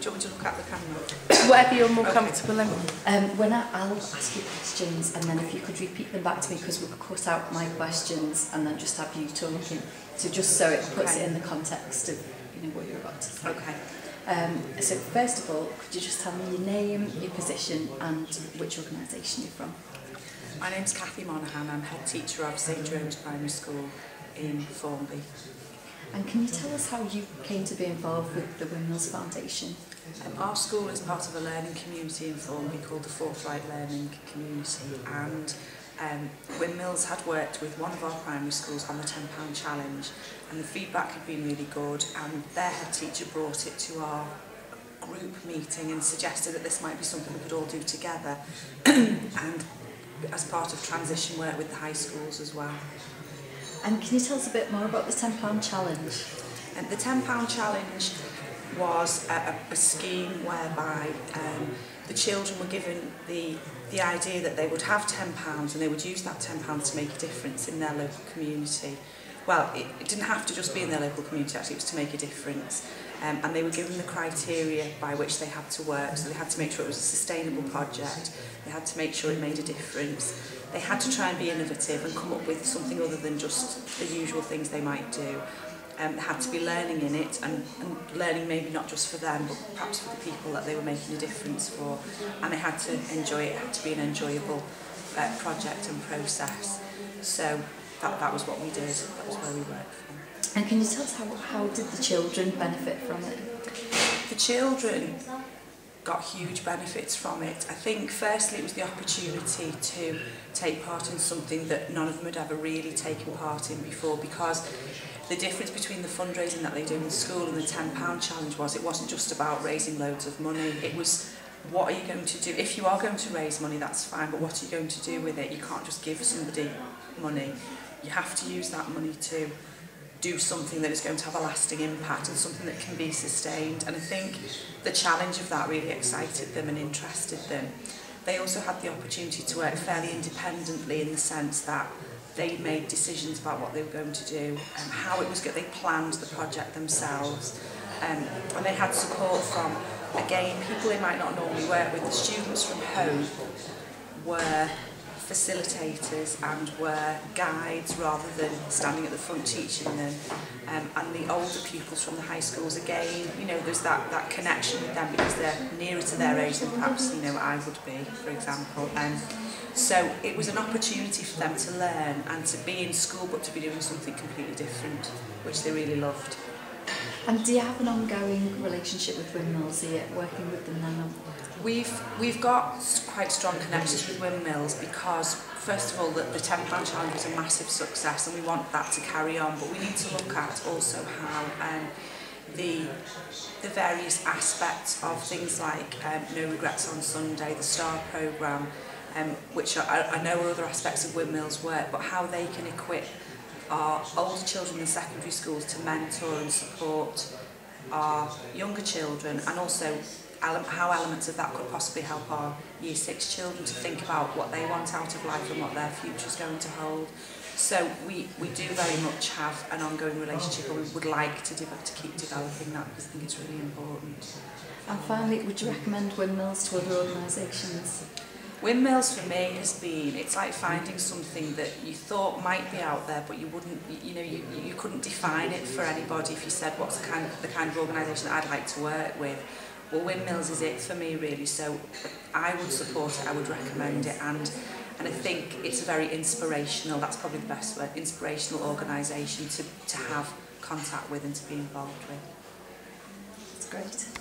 Do you want me to look at the camera? Whatever you're more comfortable in. I'll ask you questions, and then if you could repeat them back to me, because we'll cut out my questions and then just have you talking. So just so it puts it in the context of what you're about to say. Okay. So first of all, could you just tell me your name, your position, and which organisation you're from? My name's Cathy Monaghan. I'm head teacher of St Jerome's Primary School in Formby. And can you tell us how you came to be involved with the Windmills Foundation? Our school is part of a learning community in Formby called the Forthright Learning Community, and Windmills had worked with one of our primary schools on the £10 challenge, and the feedback had been really good, and their head teacher brought it to our group meeting and suggested that this might be something we could all do together and as part of transition work with the high schools as well. And can you tell us a bit more about the £10 challenge? And the £10 challenge was a scheme whereby the children were given the idea that they would have £10 and they would use that £10 to make a difference in their local community. Well, it didn't have to just be in their local community, actually, it was to make a difference. And they were given the criteria by which they had to work, so they had to make sure it was a sustainable project, they had to make sure it made a difference, they had to try and be innovative and come up with something other than just the usual things they might do. There had to be learning in it, and learning maybe not just for them, but perhaps for the people that they were making a difference for, and they had to enjoy it, it had to be an enjoyable project and process. So that was what we did, that was where we worked from. And can you tell us how did the children benefit from it? The children got huge benefits from it. I think firstly it was the opportunity to take part in something that none of them had ever really taken part in before, because the difference between the fundraising that they do in the school and the £10 challenge was it wasn't just about raising loads of money, it was what are you going to do? If you are going to raise money, that's fine, but what are you going to do with it? You can't just give somebody money. You have to use that money to do something that is going to have a lasting impact and something that can be sustained. And I think the challenge of that really excited them and interested them. They also had the opportunity to work fairly independently in the sense that they made decisions about what they were going to do and how it was going. They planned the project themselves, and they had support from, again, people they might not normally work with. The students from home were facilitators and were guides rather than standing at the front teaching them, and the older pupils from the high schools, again, there's that connection with them because they're nearer to their age than perhaps I would be, for example. So it was an opportunity for them to learn and to be in school but to be doing something completely different, which they really loved. And do you have an ongoing relationship with Windmills? Are you working with them now? We've got quite strong connections with Windmills because, first of all, the £10 challenge was a massive success and we want that to carry on, but we need to look at also how the various aspects of things like No Regrets on Sunday, the STAR programme, which I know are other aspects of Windmills' work, but how they can equip our older children in secondary schools to mentor and support our younger children, and also how elements of that could possibly help our Year 6 children to think about what they want out of life and what their future is going to hold. So we do very much have an ongoing relationship, and we would like to keep developing that because I think it's really important. And finally, would you recommend Windmills to other organisations? Windmills for me has been, it's like finding something that you thought might be out there, but you wouldn't, you couldn't define it for anybody if you said what's the kind of organisation that I'd like to work with. Well, Windmills is it for me really, so I would support it, I would recommend it, and I think it's a very inspirational, that's probably the best word, inspirational organisation to have contact with and to be involved with. That's great.